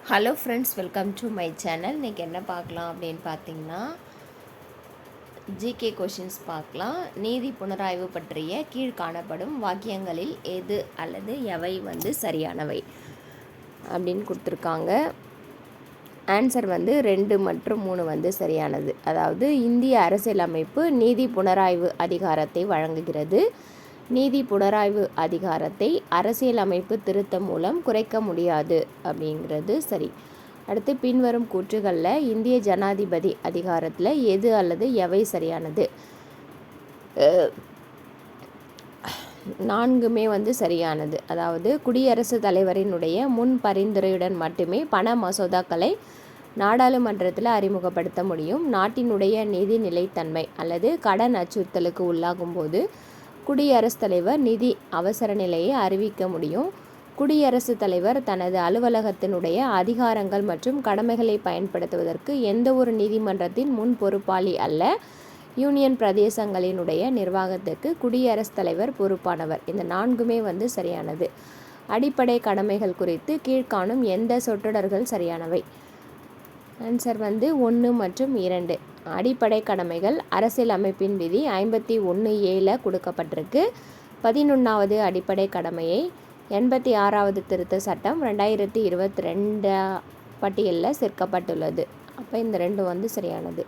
Hello friends, welcome to my channel. இன்றைக்கி என்ன பார்க்கலாம் அப்படின்னு பார்த்தீங்கன்னா, ஜிகே கொஷின்ஸ் பார்க்கலாம். நீதி புனராய்வு பற்றிய கீழ் காணப்படும் வாக்கியங்களில் எது அல்லது எவை சரியானவை அப்படின்னு கொடுத்துருக்காங்க. ஆன்சர் 2 மற்றும் 3 சரியானது. அதாவது இந்திய அரசியலமைப்பு நீதி புனராய்வு அதிகாரத்தை வழங்குகிறது. நீதி புனராய்வு அதிகாரத்தை அரசியலமைப்பு திருத்தம் மூலம் குறைக்க முடியாது அப்படிங்கிறது சரி. அடுத்து பின்வரும் கூற்றுகளில் இந்திய ஜனாதிபதி அதிகாரத்தில் எது அல்லது எவை சரியானது? 4 சரியானது. அதாவது குடியரசுத் தலைவரினுடைய முன் பரிந்துரையுடன் மட்டுமே பண மசோதாக்களை நாடாளுமன்றத்தில் அறிமுகப்படுத்த முடியும். நாட்டினுடைய நிதி நிலைத்தன்மை அல்லது கடன் அச்சுறுத்தலுக்கு உள்ளாகும் போது குடியரசுத் தலைவர் நிதி அவசர நிலையை அறிவிக்க முடியும். குடியரசுத் தலைவர் தனது அலுவலகத்தினுடைய அதிகாரங்கள் மற்றும் கடமைகளை பயன்படுத்துவதற்கு எந்த ஒரு நீதிமன்றத்தின் முன் பொறுப்பாளி அல்ல. யூனியன் பிரதேசங்களினுடைய நிர்வாகத்துக்கு குடியரசுத் தலைவர் பொறுப்பானவர். இந்த 4 சரியானது. அடிப்படை கடமைகள் குறித்து கீழ்காணும் எந்த சொற்றொடர்கள் சரியானவை? ஆன்சர் 1 மற்றும் 2. அடிப்படை கடமைகள் அரசியல் அமைப்பின் விதி 51(a) கொடுக்கப்பட்டிருக்கு. 11வது அடிப்படை கடமையை 86வது திருத்த சட்டம் 2022 பட்டியலில் சேர்க்கப்பட்டுள்ளது. அப்போ இந்த 2 சரியானது.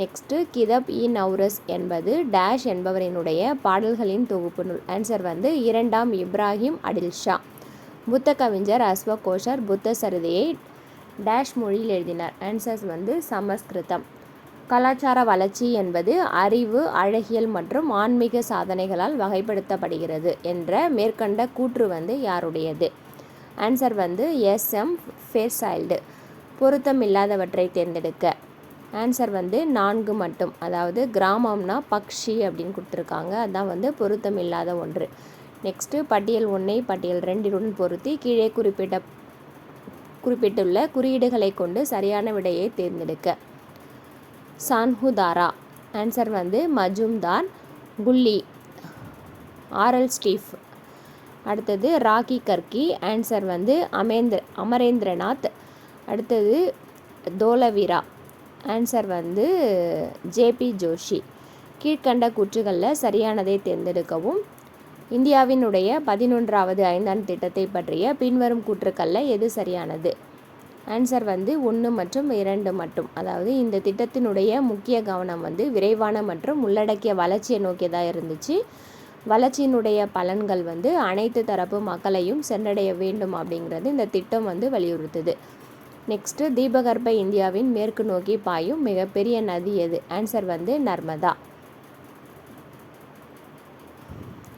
நெக்ஸ்ட்டு கிதப் இ நௌரஸ் என்பது டேஷ் என்பவரினுடைய பாடல்களின் தொகுப்பு நூல். ஆன்சர் 2ஆம் இப்ராஹிம் அடில்ஷா. புத்த கவிஞர் அஸ்வகோஷர் புத்த சரிதையை டேஷ் மொழியில் எழுதினார். ஆன்சர்ஸ் சமஸ்கிருதம். கலாச்சார வளர்ச்சி என்பது அறிவு, அழகியல் மற்றும் ஆன்மீக சாதனைகளால் வகைப்படுத்தப்படுகிறது என்ற மேற்கண்ட கூற்று யாருடையது? Answer S M. ஃபேர்சைல்டு. பொருத்தம் இல்லாதவற்றை தேர்ந்தெடுக்க. ஆன்சர் 4 மட்டும். அதாவது கிராமம்னா பக்ஷி அப்படின்னு கொடுத்துருக்காங்க. அதுதான் பொருத்தம் இல்லாத ஒன்று. நெக்ஸ்ட்டு பட்டியல் 1ஐ பட்டியல் 2உடன் பொருத்தி கீழே குறிப்பிட்டுள்ள குறியீடுகளை கொண்டு சரியான விடையை தேர்ந்தெடுக்க. சான்ஹுதாரா. ஆன்சர் மஜும்தார். குல்லி ஆரல் ஸ்டீஃப். அடுத்தது ராக்கி கர்கி. ஆன்சர் அமரேந்திரநாத். அடுத்தது தோலவீரா. Answer JP Joshi. கீழ்கண்ட கூற்றுகளில் சரியானதை தேர்ந்தெடுக்கவும். இந்தியாவினுடைய 11வது ஐந்தாண்டு திட்டத்தை பற்றிய பின்வரும் கூற்றுக்களில் எது சரியானது? ஆன்சர் 1 மற்றும் 2 மட்டும். அதாவது இந்த திட்டத்தினுடைய முக்கிய கவனம் விரைவான மற்றும் உள்ளடக்கிய வளர்ச்சியை நோக்கியதாக இருந்துச்சு. வளர்ச்சியினுடைய பலன்கள் அனைத்து தரப்பு மக்களையும் சென்றடைய வேண்டும் அப்படிங்கிறது இந்த திட்டம் வலியுறுத்துது. நெக்ஸ்ட்டு தீபகற்ப இந்தியாவின் மேற்கு நோக்கி பாயும் மிகப்பெரிய நதி எது? ஆன்சர் நர்மதா.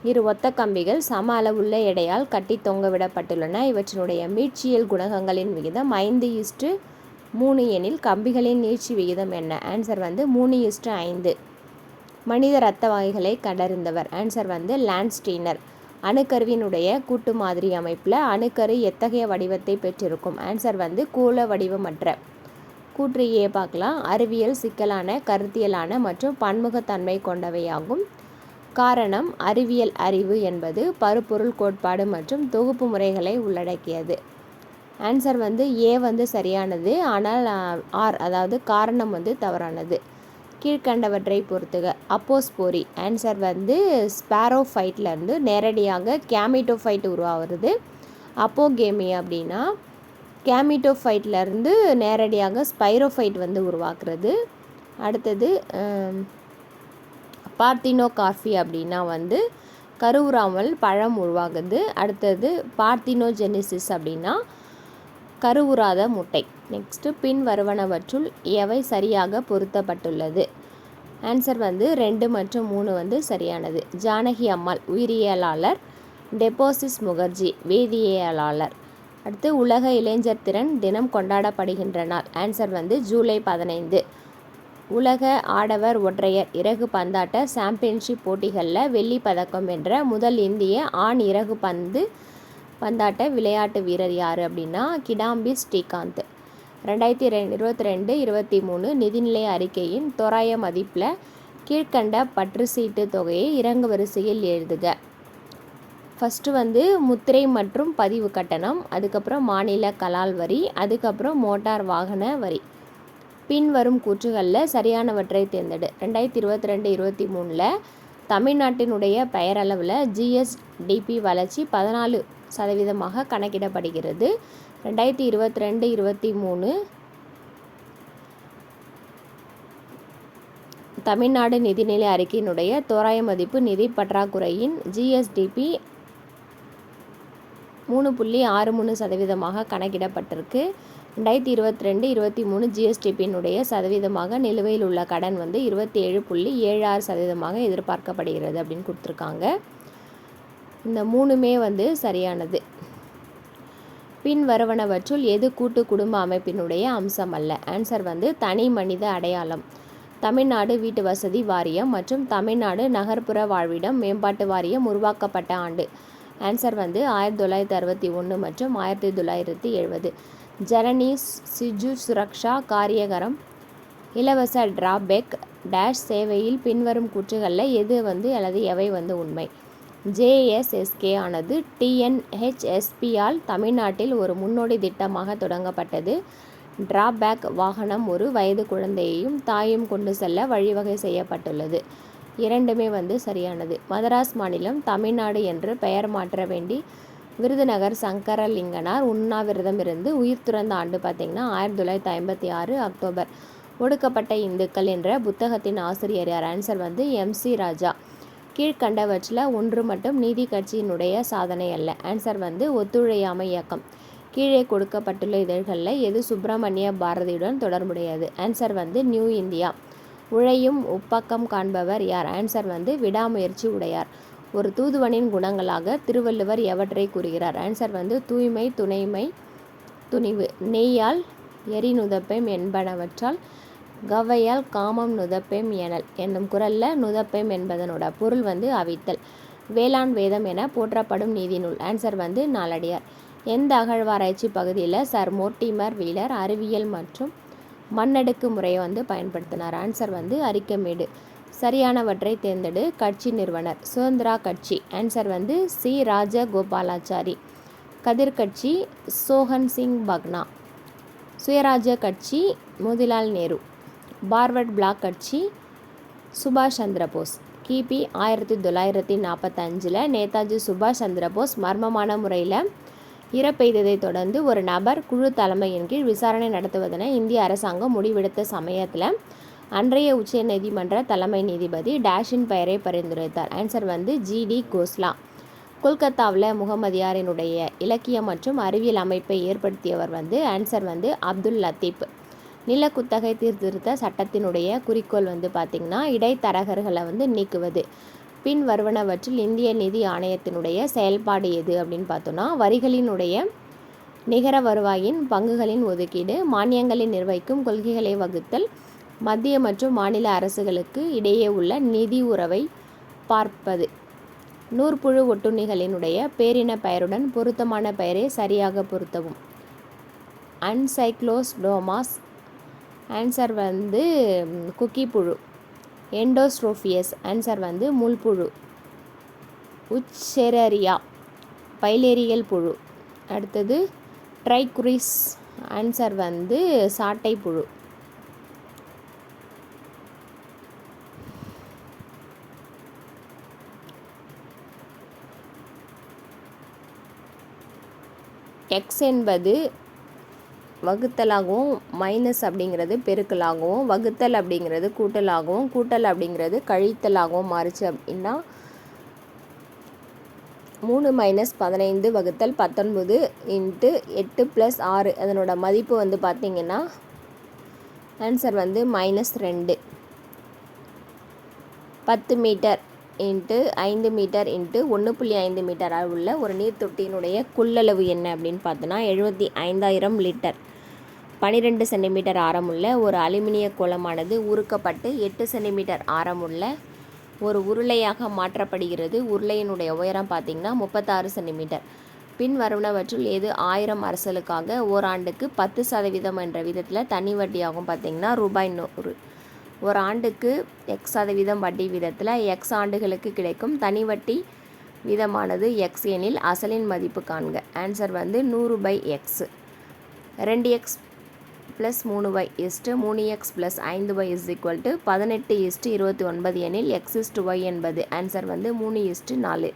இரு ஒத்த கம்பிகள் சம அளவுள்ள எடையால் கட்டி தொங்கவிடப்பட்டுள்ளன. இவற்றினுடைய மீட்சியல் குணகங்களின் விகிதம் 5:3 எனில் கம்பிகளின் நீட்சி விகிதம் என்ன? ஆன்சர் 3:5. மனித இரத்த வகைகளை கண்டறிந்தவர். Answer Landsteiner. அணுக்கருவினுடைய கூட்டு மாதிரி அமைப்பில் அணுக்கரு எத்தகைய வடிவத்தை பெற்றிருக்கும்? ஆன்சர் கோள வடிவமற்ற. கூற்று ஏ பார்க்கலாம். அறிவியல் சிக்கலான, கருத்தியலான மற்றும் பன்முகத்தன்மை கொண்டவையாகும். காரணம் அறிவியல் அறிவு என்பது பருப்பொருள் கோட்பாடு மற்றும் தொகுப்பு முறைகளை உள்ளடக்கியது. ஆன்சர் ஏ சரியானது. ஆனால் ஆர் அதாவது காரணம் தவறானது. கீழ்கண்டவற்றை பொறுத்துக. அப்போஸ்போரி. ஆன்சர் ஸ்பாரோஃபைட்லேருந்து நேரடியாக கேமிட்டோஃபைட் உருவாகிறது. அப்போகேமி அப்படின்னா கேமிட்டோஃபைட்லேருந்து நேரடியாக ஸ்பைரோஃபைட் உருவாக்குறது. அடுத்தது பார்த்தினோகார்பி அப்படின்னா கருவுறாமல் பழம் உருவாகுது. அடுத்தது பார்த்தினோஜெனிசிஸ் அப்படின்னா கருவுறாத முட்டை. நெக்ஸ்ட்டு பின் வருவனவற்றுள் எவை சரியாக பொருத்தப்பட்டுள்ளது? ஆன்சர் 2 மற்றும் 3 சரியானது. ஜானகி அம்மாள் உயிரியலாளர். டெபோசிஸ் முகர்ஜி வேதியியலாளர். அடுத்து உலக இளைஞர் திறன் தினம் கொண்டாடப்படுகின்ற நாள். ஆன்சர் ஜூலை 15. உலக ஆடவர் ஒற்றையர் இறகு பந்தாட்ட சாம்பியன்ஷிப் போட்டிகளில் வெள்ளி பதக்கம் வென்ற முதல் இந்திய ஆண் இறகு பந்தாட்ட விளையாட்டு வீரர் யார் அப்படின்னா கிடாம்பி ஸ்ரீகாந்த். 2022-23 நிதிநிலை அறிக்கையின் தோராய மதிப்பில் கீழ்கண்ட பற்று சீட்டு தொகையை இறங்கு வரிசையில் எழுதுக. ஃபஸ்ட்டு வந்து முத்திரை மற்றும் பதிவு கட்டணம், அதுக்கப்புறம் மாநில கலால் வரி, அதுக்கப்புறம் மோட்டார் வாகன வரி. பின்வரும் கூற்றுகளில் சரியானவற்றை தேர்ந்தெடு. 2022-23 தமிழ்நாட்டினுடைய பெயரளவில் ஜிஎஸ்டிபி வளர்ச்சி 14% கணக்கிடப்படுகிறது. 2022-23 தமிழ்நாடு நிதிநிலை அறிக்கையினுடைய தோராய மதிப்பு நிதி பற்றாக்குறையின் ஜிஎஸ்டிபி 3.63% கணக்கிடப்பட்டிருக்கு. 2022-23 ஜிஎஸ்டிபியினுடைய சதவீதமாக நிலுவையில் உள்ள கடன் வந்து 27.76% எதிர்பார்க்கப்படுகிறது அப்படின்னு கொடுத்துருக்காங்க. இந்த 3மே வந்து சரியானது. பின் வருவனவற்றுள் எது கூட்டு குடும்ப அமைப்பினுடைய அம்சம் அல்ல? ஆன்சர் வந்து தனி மனித அடையாளம். தமிழ்நாடு வீட்டு வசதி வாரியம் மற்றும் தமிழ்நாடு நகர்ப்புற வாழ்விடம் மேம்பாட்டு வாரியம் உருவாக்கப்பட்ட ஆண்டு? ஆன்சர் வந்து 1961 மற்றும் 1970. ஜனனி சிஜு சுரக்ஷா காரியகரம் இலவச டிராபேக் டேஷ் சேவையில் பின்வரும் கூற்றுகளில் எது வந்து அல்லது எவை வந்து உண்மை? ஜேஎஸ்எஸ்கே ஆனது டிஎன்ஹெச்எஸ்பியால் தமிழ்நாட்டில் ஒரு முன்னோடி திட்டமாக தொடங்கப்பட்டது. டிராபேக் வாகனம் ஒரு வயது குழந்தையையும் தாயும் கொண்டு செல்ல வழிவகை செய்யப்பட்டுள்ளது. இரண்டுமே வந்து சரியானது. மதராஸ் மாநிலம் தமிழ்நாடு என்று பெயர் மாற்ற வேண்டி விருதுநகர் சங்கரலிங்கனார் உண்ணாவிரதம் இருந்து உயிர் துறந்த ஆண்டு பார்த்திங்கன்னா 1956 அக்டோபர். ஒடுக்கப்பட்ட இந்துக்கள் என்ற புத்தகத்தின் ஆசிரியர் யார்? ஆன்சர் வந்து எம்சி ராஜா. கீழ்கண்டவற்றில் ஒன்று மட்டும் நீதி கட்சியினுடைய சாதனை அல்ல? ஆன்சர் வந்து ஒத்துழையாமை இயக்கம். கீழே கொடுக்கப்பட்டுள்ள இதழ்களில் எது சுப்பிரமணிய பாரதியுடன் தொடர்புடையது? ஆன்சர் வந்து நியூ இந்தியா. உழையும் உப்பக்கம் காண்பவர் யார்? ஆன்சர் வந்து விடாமுயற்சி உடையார். ஒரு தூதுவனின் குணங்களாக திருவள்ளுவர் எவற்றை கூறுகிறார்? ஆன்சர் வந்து தூய்மை, துணைமை, துணிவு. நெய்யால் எரி நுதப்பேம் என்பனவற்றால் கவ்வையால் காமம் நுதப்பேம் எனல் என்னும் குறளில் நுதப்பேம் என்பதனோட பொருள் வந்து அவித்தல். வேளாண் வேதம் என போற்றப்படும் நீதி நூல்? ஆன்சர் வந்து நாலடியார். எந்த அகழ்வாராய்ச்சி பகுதியில் சர் மோர்டிமர் வீலர் அறிவியல் மற்றும் மண்ணடுக்கு முறையை வந்து பயன்படுத்தினார்? ஆன்சர் வந்து அரிக்கமேடு. சரியானவற்றை தேர்ந்தெடு. கட்சி நிறுவனர்? சுதந்திரா கட்சி. ஆன்சர் வந்து சி ராஜகோபாலாச்சாரி. கதிர் கட்சி சோஹன் சிங் பக்னா. சுயராஜ்ய கட்சி மோதிலால் நேரு. பார்வர்ட் பிளாக் கட்சி சுபாஷ் சந்திரபோஸ். கிபி 1945 நேதாஜி சுபாஷ் சந்திரபோஸ் மர்மமான முறையில் இறப்பெய்ததை தொடர்ந்து ஒரு நபர் குழு தலைமையின் கீழ் விசாரணை நடத்துவதென இந்திய அரசாங்கம் முடிவெடுத்த சமயத்தில் அன்றைய உச்ச நீதிமன்ற தலைமை நீதிபதி டேஷின் பெயரை பரிந்துரைத்தார்? ஆன்சர் வந்து ஜிடி கோஸ்லா. கொல்கத்தாவில் முகமதியாரினுடைய இலக்கிய மற்றும் அறிவியல் அமைப்பை ஏற்படுத்தியவர் வந்து? ஆன்சர் வந்து அப்துல் லத்தீப். நிலக்குத்தகை சீர்திருத்த சட்டத்தினுடைய குறிக்கோள் வந்து பார்த்திங்கன்னா இடைத்தரகர்களை வந்து நீக்குவது. பின் வருவனவற்றில் இந்திய நிதி ஆணையத்தினுடைய செயல்பாடு எது அப்படின்னு பார்த்தோன்னா வரிகளினுடைய நிகர வருவாயின் பங்குகளின் ஒதுக்கீடு, மானியங்களை நிர்வகிக்கும் கொள்கைகளை வகுத்தல், மத்திய மற்றும் மாநில அரசுகளுக்கு இடையே உள்ள நிதி உறவை பார்ப்பது. நூற்புழு ஒட்டுண்ணிகளினுடைய பேரின பெயருடன் பொருத்தமான பெயரை சரியாக பொருத்தவும். அன்சைக்ளோஸ்டோமாஸ். ஆன்சர் வந்து குக்கி புழு. எண்டோஸ்ட்ரோஃபியஸ். ஆன்சர் வந்து முள்புழு. உச்செரரியா பைலேரியல் புழு. அடுத்தது ட்ரைகுரிஸ். ஆன்சர் வந்து சாட்டை புழு. எக்ஸ் என்பது வகுத்தலாகவும் மைனஸ் அப்படிங்கிறது பெருக்கலாகவும் வகுத்தல் அப்படிங்கிறது கூட்டலாகவும் கூட்டல் அப்படிங்கிறது கழித்தலாகவும் மாறுச்சு அப்படின்னா 3 - 15 வகுத்தல் 19 × 8 + 6 அதனோட மதிப்பு வந்து பார்த்திங்கன்னா ஆன்சர் வந்து -2. 10 மீட்டர் × 5 மீட்டர் × 1.5 மீட்டர் அளவுள்ள ஒரு நீர் தொட்டியினுடைய கொள்ளளவு என்ன அப்படின்னு பார்த்தோன்னா 75,000 லிட்டர். 12 சென்டிமீட்டர் ஆரமுள்ள ஒரு அலுமினிய கோளமானது உருக்கப்பட்டு 8 சென்டிமீட்டர் ஆரமுள்ள ஒரு உருளையாக மாற்றப்படுகிறது. உருளையினுடைய உயரம் பார்த்திங்கன்னா 36 சென்டிமீட்டர். பின் வருவனவற்றுள் எது 1000 அரசலுக்காக ஓராண்டுக்கு 10% என்ற விதத்தில் தனி வட்டியாகும்? பார்த்திங்கன்னா ₹100. ஒரு ஆண்டுக்கு x% வட்டி விதத்தில் x ஆண்டுகளுக்கு கிடைக்கும் தனி வட்டி வீதமானது எக்ஸ் எனில் அசலின் மதிப்பு காண்க. ஆன்சர் வந்து 100/x. 2x + 3y = 3x + 5y = 18:29 எனில் x/y என்பது. ஆன்சர் வந்து 3:4.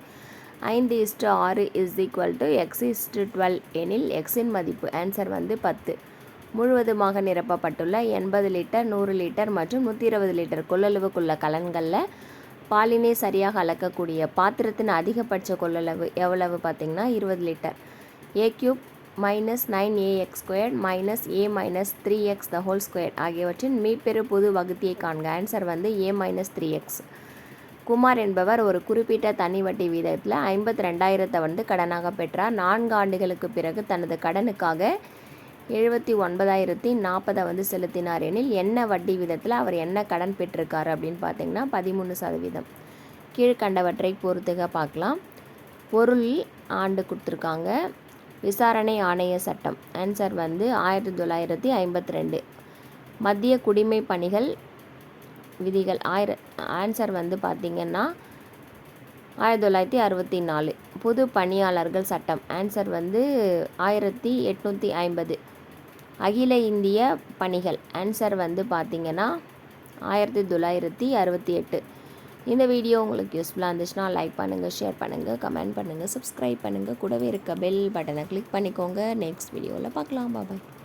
5:6 = x/12 எனில் x-இன் மதிப்பு. ஆன்சர் வந்து 10. முழுவதுமாக நிரப்பப்பட்டுள்ள 80 லிட்டர், 100 லிட்டர் மற்றும் 120 லிட்டர் கொள்ளளவுக்குள்ள கலன்களில் பாலினை சரியாக அளக்கக்கூடிய பாத்திரத்தின் அதிகபட்ச கொள்ளளவு எவ்வளவு பார்த்தீங்கன்னா 20 litre. a³ - 9ax² - a - 3x² ஆகியவற்றின் மீப்பெரு பொது வகுத்தியை காண்க. ஆன்சர் வந்து a - 3x. குமார் என்பவர் ஒரு குறிப்பிட்ட தனி வட்டி வீதத்தில் 52,000 வந்து கடனாக பெற்றார். 4 ஆண்டுகளுக்கு பிறகு தனது கடனுக்காக 79,040 வந்து செலுத்தினார் எனில் என்ன வட்டி விதத்தில் அவர் என்ன கடன் பெற்றிருக்காரு அப்படின்னு பார்த்தீங்கன்னா 13%. கீழ்கண்டவற்றை பொறுத்துக பார்க்கலாம். பொருள் ஆண்டு கொடுத்துருக்காங்க. விசாரணை ஆணைய சட்டம். ஆன்சர் வந்து 1952. மத்திய குடிமை பணிகள் விதிகள் ஆன்சர் வந்து பார்த்திங்கன்னா 1964. பொது பணியாளர்கள் சட்டம். ஆன்சர் வந்து 1850. அகில இந்திய பணிகள். ஆன்சர் வந்து பார்த்திங்கன்னா 1968. இந்த வீடியோ உங்களுக்கு யூஸ்ஃபுல்லாக இருந்துச்சுன்னா லைக் பண்ணுங்கள், ஷேர் பண்ணுங்கள், கமெண்ட் பண்ணுங்கள், சப்ஸ்கிரைப் பண்ணுங்கள். கூடவே இருக்க பெல் பட்டனை கிளிக் பண்ணிக்கோங்க. நெக்ஸ்ட் வீடியோவில் பார்க்கலாம். பாய்.